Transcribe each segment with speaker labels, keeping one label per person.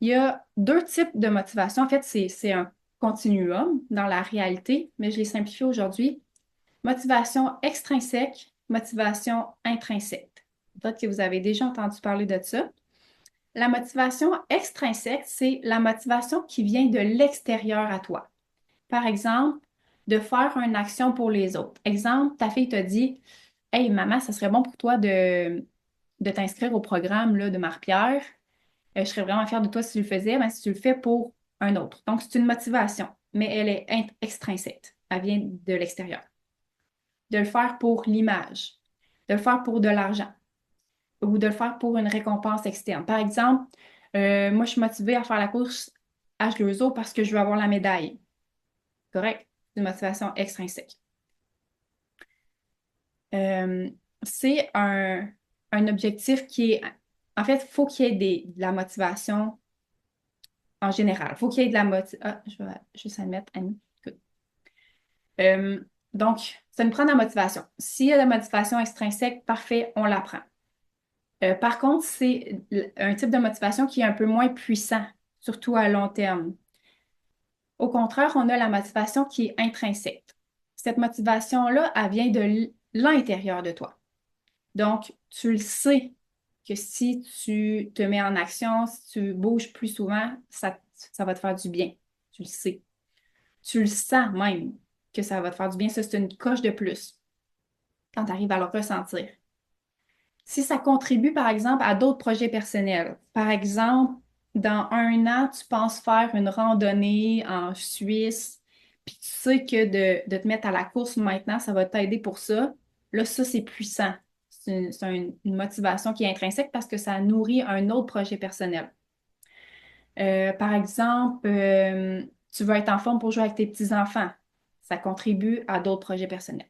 Speaker 1: Il y a deux types de motivation. En fait, c'est un continuum dans la réalité, mais je l'ai simplifié aujourd'hui. Motivation extrinsèque, motivation intrinsèque. Peut-être que vous avez déjà entendu parler de ça. La motivation extrinsèque, c'est la motivation qui vient de l'extérieur à toi. Par exemple, de faire une action pour les autres. Exemple, ta fille te dit, Hey, maman, ça serait bon pour toi de t'inscrire au programme là, de Marie-Pierre. Je serais vraiment fière de toi si tu le faisais, mais si tu le fais pour un autre. Donc, c'est une motivation, mais elle est extrinsèque. Elle vient de l'extérieur. De le faire pour l'image, de le faire pour de l'argent ou de le faire pour une récompense externe. Par exemple, moi, je suis motivée à faire la course H2O parce que je veux avoir la médaille. Correct? C'est une motivation extrinsèque. Euh, c'est un objectif qui est... En fait, il faut qu'il y ait de la motivation en général. Il faut qu'il y ait de la motivation. Ah, je vais juste admettre, Annie. Écoute. Euh, donc, ça nous prend de la motivation. S'il y a de la motivation extrinsèque, parfait, on la prend. Par contre, c'est un type de motivation qui est un peu moins puissant, surtout à long terme. Au contraire, on a la motivation qui est intrinsèque. Cette motivation-là, elle vient de l'intérieur de toi. Donc, tu le sais que si tu te mets en action, si tu bouges plus souvent, ça va te faire du bien. Tu le sais. Tu le sens même que ça va te faire du bien. Ça, c'est une coche de plus quand tu arrives à le ressentir. Si ça contribue, par exemple, à d'autres projets personnels, par exemple, dans un an, tu penses faire une randonnée en Suisse, puis tu sais que de te mettre à la course maintenant, ça va t'aider pour ça. Là, ça, c'est puissant. C'est une motivation qui est intrinsèque parce que ça nourrit un autre projet personnel. Par exemple, tu veux être en forme pour jouer avec tes petits-enfants. Ça contribue à d'autres projets personnels.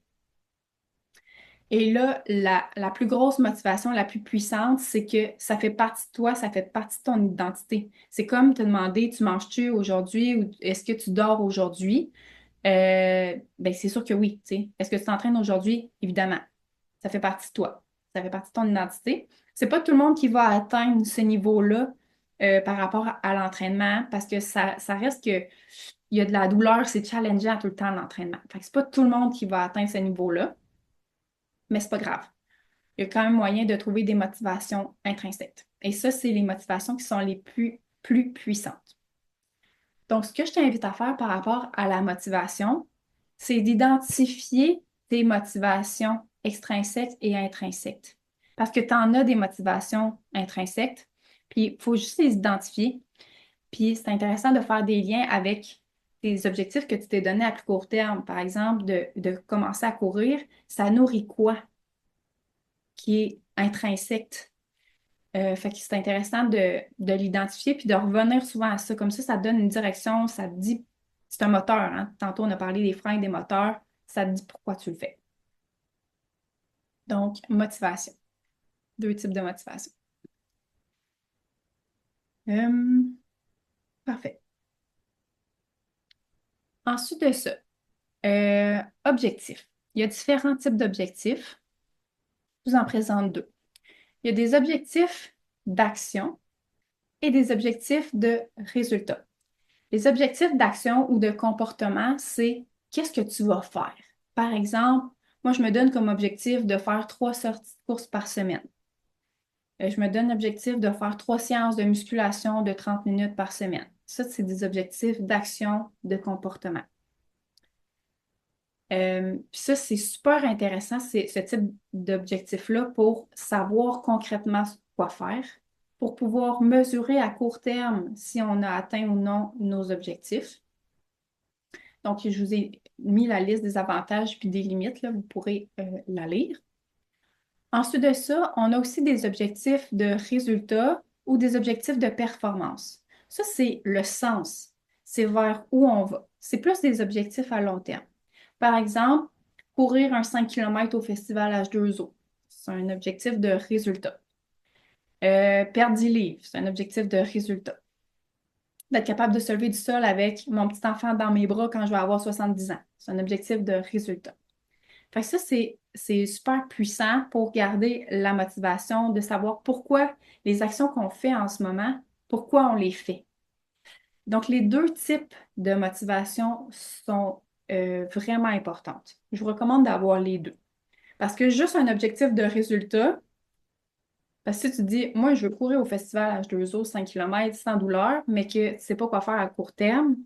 Speaker 1: Et là, la plus grosse motivation, la plus puissante, c'est que ça fait partie de toi, ça fait partie de ton identité. C'est comme te demander, tu manges-tu aujourd'hui ou est-ce que tu dors aujourd'hui? Ben, c'est sûr que oui, tu sais. Est-ce que tu t'entraînes aujourd'hui? Évidemment. Ça fait partie de toi. Ça fait partie de ton identité. C'est pas tout le monde qui va atteindre ce niveau-là par rapport à l'entraînement parce que ça reste que il y a de la douleur, c'est challengeant tout le temps l'entraînement. Fait que c'est pas tout le monde qui va atteindre ce niveau-là, mais c'est pas grave. Il y a quand même moyen de trouver des motivations intrinsèques. Et ça, c'est les motivations qui sont les plus puissantes. Donc, ce que je t'invite à faire par rapport à la motivation, c'est d'identifier tes motivations extrinsèques et intrinsèques. Parce que tu en as des motivations intrinsèques, puis il faut juste les identifier. Puis c'est intéressant de faire des liens avec tes objectifs que tu t'es donnés à plus court terme. Par exemple, de commencer à courir, ça nourrit quoi qui est intrinsèque? Fait que c'est intéressant de l'identifier puis de revenir souvent à ça. Comme ça donne une direction, ça te dit, c'est un moteur, hein. Tantôt, on a parlé des freins, des moteurs, ça te dit pourquoi tu le fais. Donc, motivation. Deux types de motivation. Euh, parfait. Ensuite de ça, objectifs. Il y a différents types d'objectifs. Je vous en présente deux. Il y a des objectifs d'action et des objectifs de résultat. Les objectifs d'action ou de comportement, c'est qu'est-ce que tu vas faire. Par exemple, moi, je me donne comme objectif de faire 3 sorties de course par semaine. Je me donne l'objectif de faire 3 séances de musculation de 30 minutes par semaine. Ça, c'est des objectifs d'action, de comportement. Puis ça, c'est super intéressant, c'est ce type d'objectif-là pour savoir concrètement quoi faire, pour pouvoir mesurer à court terme si on a atteint ou non nos objectifs. Donc, je vous ai mis la liste des avantages puis des limites, là, vous pourrez la lire. Ensuite de ça, on a aussi des objectifs de résultat ou des objectifs de performance. Ça, c'est le sens. C'est vers où on va. C'est plus des objectifs à long terme. Par exemple, courir un 5 km au festival H2O. C'est un objectif de résultat. Perdre 10 livres, c'est un objectif de résultat. D'être capable de se lever du sol avec mon petit enfant dans mes bras quand je vais avoir 70 ans. C'est un objectif de résultat. Fait que ça, c'est super puissant pour garder la motivation de savoir pourquoi les actions qu'on fait en ce moment, pourquoi on les fait. Donc, les deux types de motivation sont vraiment importantes. Je vous recommande d'avoir les deux. Parce que juste un objectif de résultat, parce que si tu te dis, moi, je veux courir au festival H2O 5 km sans douleur, mais que tu ne sais pas quoi faire à court terme,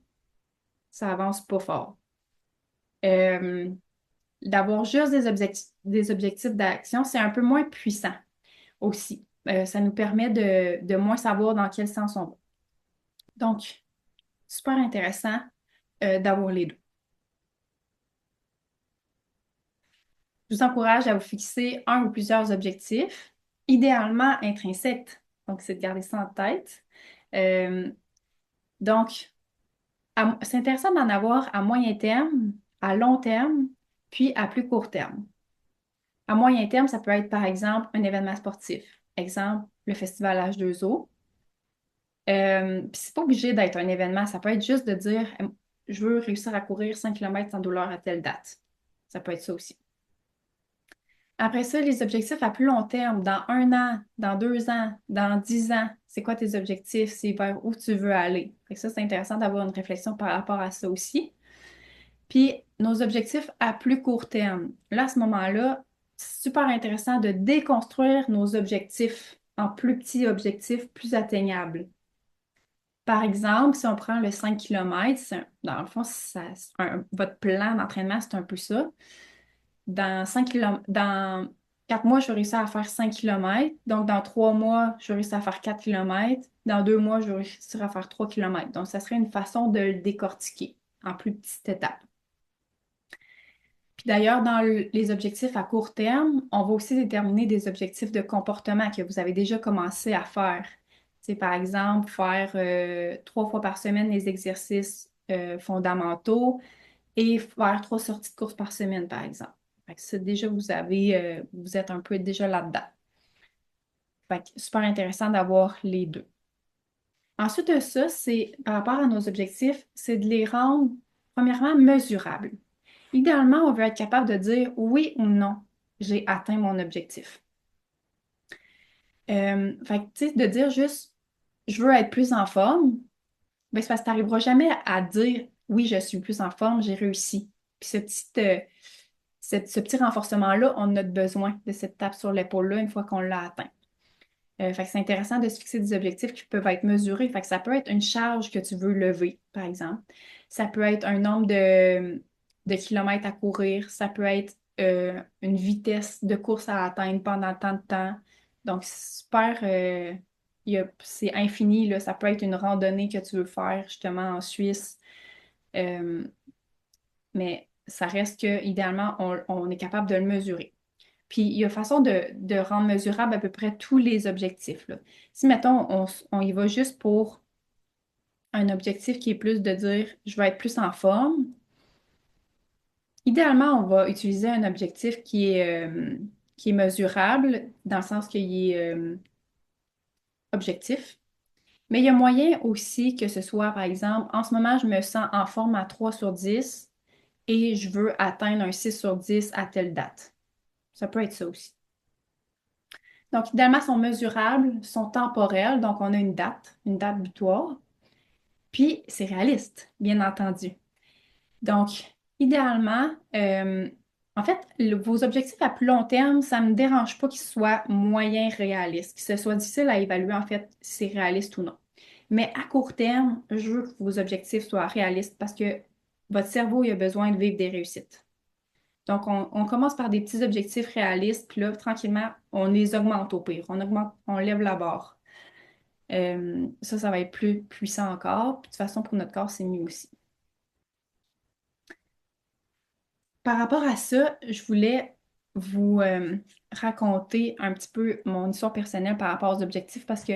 Speaker 1: ça avance pas fort. Euh, D'avoir juste des objectifs d'action, c'est un peu moins puissant aussi. Ça nous permet de moins savoir dans quel sens on va. Donc, super intéressant d'avoir les deux. Je vous encourage à vous fixer un ou plusieurs objectifs, idéalement intrinsèques. Donc, c'est de garder ça en tête. Euh, donc, c'est intéressant d'en avoir à moyen terme, à long terme, puis à plus court terme. À moyen terme, ça peut être par exemple un événement sportif. Exemple, le festival H2O. Puis c'est pas obligé d'être un événement, ça peut être juste de dire je veux réussir à courir 5 km sans douleur à telle date. Ça peut être ça aussi. Après ça, les objectifs à plus long terme, dans 1 an, dans 2 ans, dans 10 ans, c'est quoi tes objectifs? C'est vers où tu veux aller. Fait que ça, c'est intéressant d'avoir une réflexion par rapport à ça aussi. Puis, nos objectifs à plus court terme. Là, à ce moment-là, c'est super intéressant de déconstruire nos objectifs en plus petits objectifs plus atteignables. Par exemple, si on prend le 5 km, dans le fond, votre plan d'entraînement, c'est un peu ça. Dans 4 mois, je vais réussir à faire 5 km. Donc, dans 3 mois, je vais réussir à faire 4 km. Dans 2 mois, je vais réussir à faire 3 km. Donc, ça serait une façon de le décortiquer en plus petites étapes. Puis d'ailleurs, dans les objectifs à court terme, on va aussi déterminer des objectifs de comportement que vous avez déjà commencé à faire. C'est par exemple faire 3 fois par semaine les exercices fondamentaux et faire 3 sorties de course par semaine, par exemple. Fait que ça, déjà, vous êtes un peu déjà là-dedans. Fait que super intéressant d'avoir les deux. Ensuite de ça, c'est par rapport à nos objectifs, c'est de les rendre, premièrement, mesurables. Idéalement, on veut être capable de dire oui ou non, j'ai atteint mon objectif. Fait que, tu sais, de dire juste je veux être plus en forme, ben, c'est parce que tu n'arriveras jamais à dire oui, je suis plus en forme, j'ai réussi. Puis ce petit renforcement-là, on a besoin de cette tape sur l'épaule-là une fois qu'on l'a atteint. Fait que c'est intéressant de se fixer des objectifs qui peuvent être mesurés. Fait que ça peut être une charge que tu veux lever, par exemple. Ça peut être un nombre de kilomètres à courir. Ça peut être une vitesse de course à atteindre pendant tant de temps. Donc, c'est super. C'est infini, là. Ça peut être une randonnée que tu veux faire justement en Suisse. Euh, mais ça reste que idéalement, on est capable de le mesurer. Puis il y a façon de rendre mesurable à peu près tous les objectifs, là. Si, mettons, on y va juste pour un objectif qui est plus de dire je veux être plus en forme, idéalement, on va utiliser un objectif qui est mesurable, dans le sens qu'il est objectif. Mais il y a moyen aussi que ce soit, par exemple, en ce moment, je me sens en forme à 3 sur 10 et je veux atteindre un 6 sur 10 à telle date. Ça peut être ça aussi. Donc, idéalement, sont mesurables, sont temporels, donc on a une date butoir, puis c'est réaliste, bien entendu. Donc, idéalement, en fait, vos objectifs à plus long terme, ça ne me dérange pas qu'ils soient moyens réalistes, que ce soit difficile à évaluer, en fait, si c'est réaliste ou non. Mais à court terme, je veux que vos objectifs soient réalistes parce que votre cerveau, il a besoin de vivre des réussites. Donc, on commence par des petits objectifs réalistes, puis là, tranquillement, on les augmente au pire. On augmente, on lève la barre. Ça va être plus puissant encore. Puis de toute façon, pour notre corps, c'est mieux aussi. Par rapport à ça, je voulais vous raconter un petit peu mon histoire personnelle par rapport aux objectifs parce que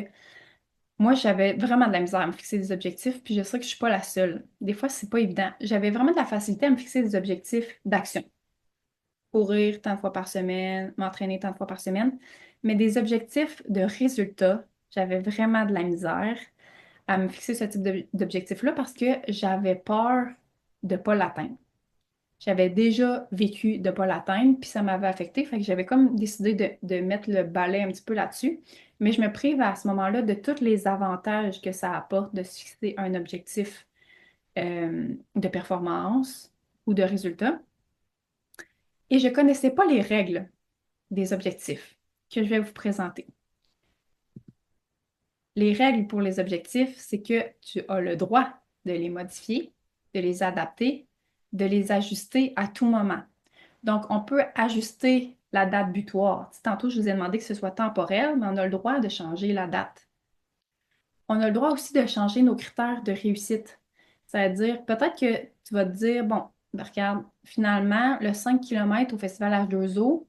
Speaker 1: moi, j'avais vraiment de la misère à me fixer des objectifs, puis je sais que je suis pas la seule. Des fois, c'est pas évident. J'avais vraiment de la facilité à me fixer des objectifs d'action. Courir tant de fois par semaine, m'entraîner tant de fois par semaine. Mais des objectifs de résultats, j'avais vraiment de la misère à me fixer ce type d'objectif-là parce que j'avais peur de ne pas l'atteindre. J'avais déjà vécu de ne pas l'atteindre, puis ça m'avait affecté. Fait que j'avais comme décidé de mettre le balai un petit peu là-dessus. Mais je me prive à ce moment-là de tous les avantages que ça apporte de se fixer un objectif de performance ou de résultat. Et je ne connaissais pas les règles des objectifs que je vais vous présenter. Les règles pour les objectifs, c'est que tu as le droit de les modifier, de les adapter, de les ajuster à tout moment. Donc, on peut ajuster la date butoir. Tantôt, je vous ai demandé que ce soit temporel, mais on a le droit de changer la date. On a le droit aussi de changer nos critères de réussite. C'est-à-dire, peut-être que tu vas te dire, bon, ben, regarde, finalement, le 5 km au Festival H2O,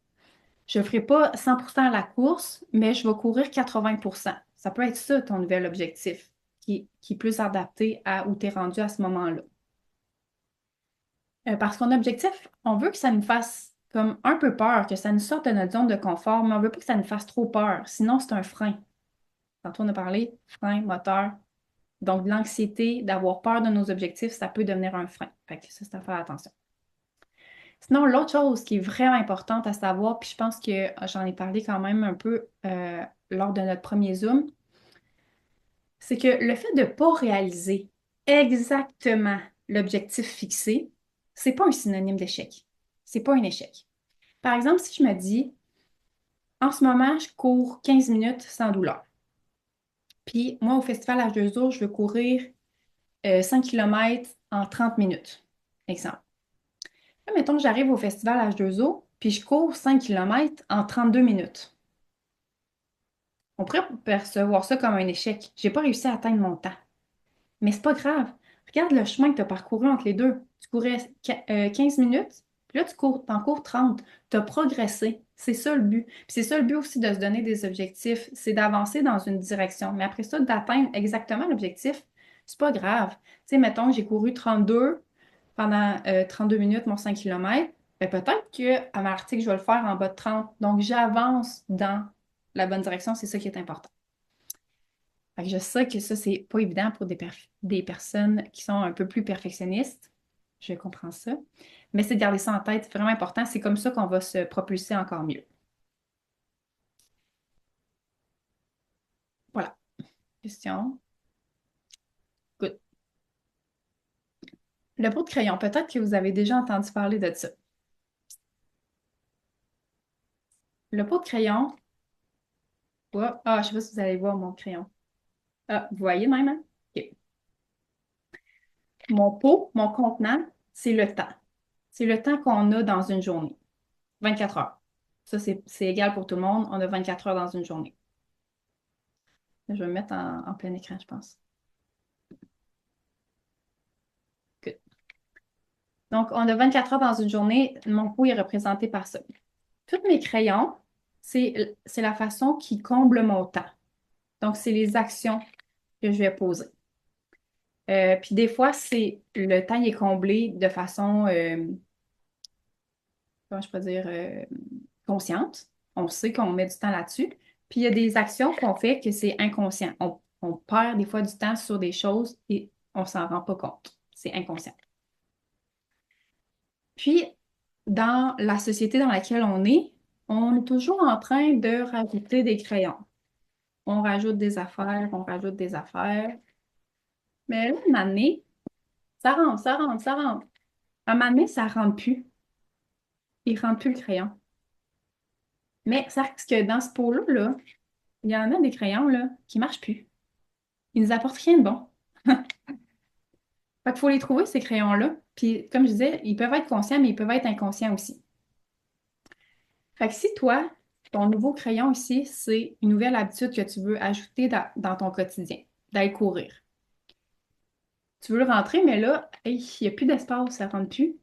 Speaker 1: je ne ferai pas 100% la course, mais je vais courir 80%. Ça peut être ça, ton nouvel objectif, qui est plus adapté à où tu es rendu à ce moment-là. Parce qu'on objectif, on veut que ça nous fasse comme un peu peur, que ça nous sorte de notre zone de confort, mais on ne veut pas que ça nous fasse trop peur. Sinon, c'est un frein. Tantôt, on a parlé, frein, moteur. Donc, l'anxiété d'avoir peur de nos objectifs, ça peut devenir un frein. Fait que ça, c'est à faire attention. Sinon, l'autre chose qui est vraiment importante à savoir, puis je pense que j'en ai parlé quand même un peu lors de notre premier Zoom, c'est que le fait de ne pas réaliser exactement l'objectif fixé, c'est pas un synonyme d'échec. C'est pas un échec. Par exemple, si je me dis, en ce moment, je cours 15 minutes sans douleur. Puis moi, au Festival H2O, je veux courir 5 km en 30 minutes. Exemple. Là, mettons que j'arrive au Festival H2O, puis je cours 5 km en 32 minutes. On pourrait percevoir ça comme un échec. J'ai pas réussi à atteindre mon temps. Mais c'est pas grave. Regarde le chemin que tu as parcouru entre les deux. Tu courais 15 minutes, puis là, t'en cours 30. Tu as progressé. C'est ça le but. Puis c'est ça le but aussi de se donner des objectifs, c'est d'avancer dans une direction. Mais après ça, d'atteindre exactement l'objectif, c'est pas grave. Tu sais, mettons que j'ai couru 32 pendant 32 minutes, mon 5 km. Ben, peut-être qu'à ma article, je vais le faire en bas de 30. Donc, j'avance dans la bonne direction. C'est ça qui est important. Fait que je sais que ça, c'est pas évident pour des personnes qui sont un peu plus perfectionnistes. Je comprends ça. Mais c'est de garder ça en tête, c'est vraiment important. C'est comme ça qu'on va se propulser encore mieux. Voilà. Question. Good. Le pot de crayon, peut-être que vous avez déjà entendu parler de ça. Le pot de crayon. Je sais pas si vous allez voir mon crayon. Ah, vous voyez même, hein? OK. Mon pot, mon contenant, c'est le temps. C'est le temps qu'on a dans une journée. 24 heures. Ça, c'est égal pour tout le monde. On a 24 heures dans une journée. Je vais me mettre en plein écran, je pense. Good. Donc, on a 24 heures dans une journée. Mon pot est représenté par ça. Tous mes crayons, c'est la façon qui comble mon temps. Donc, c'est les actions que je vais poser. Puis des fois, le temps il est comblé de façon, comment je peux dire, consciente. On sait qu'on met du temps là-dessus. Puis il y a des actions qu'on fait que c'est inconscient. On perd des fois du temps sur des choses et on s'en rend pas compte. C'est inconscient. Puis, dans la société dans laquelle on est toujours en train de rajouter des crayons. On rajoute des affaires, on rajoute des affaires. Mais là, un moment donné, ça rentre, ça rentre, ça rentre. À un moment donné, ça ne rentre plus. Il ne rentre plus le crayon. Mais ça reste que dans ce pot-là, là, il y en a des crayons là, qui ne marchent plus. Ils ne nous apportent rien de bon. Fait qu'il faut les trouver, ces crayons-là. Puis, comme je disais, ils peuvent être conscients, mais ils peuvent être inconscients aussi. Fait que si toi, ton nouveau crayon ici, c'est une nouvelle habitude que tu veux ajouter dans ton quotidien, d'aller courir. Tu veux le rentrer, mais là, hey, il n'y a plus d'espace, ça ne rentre plus.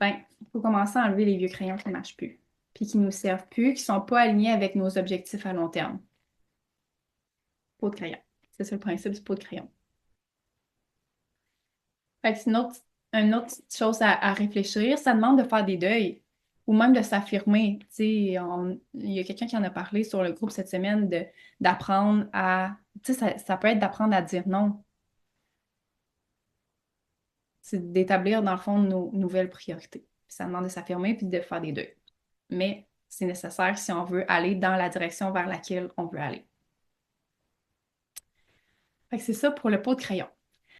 Speaker 1: Ben, il faut commencer à enlever les vieux crayons qui ne marchent plus, puis qui ne nous servent plus, qui ne sont pas alignés avec nos objectifs à long terme. Pot de crayon. C'est ça le principe du pot de crayon. Fait que c'est une autre petite chose à réfléchir. Ça demande de faire des deuils ou même de s'affirmer. Tu sais, il y a quelqu'un qui en a parlé sur le groupe cette semaine d'apprendre à. Tu sais, ça peut être d'apprendre à dire non. C'est d'établir, dans le fond, nos nouvelles priorités. Ça demande de s'affirmer puis de faire des deuils. Mais c'est nécessaire si on veut aller dans la direction vers laquelle on veut aller. Fait que c'est ça pour le pot de crayon.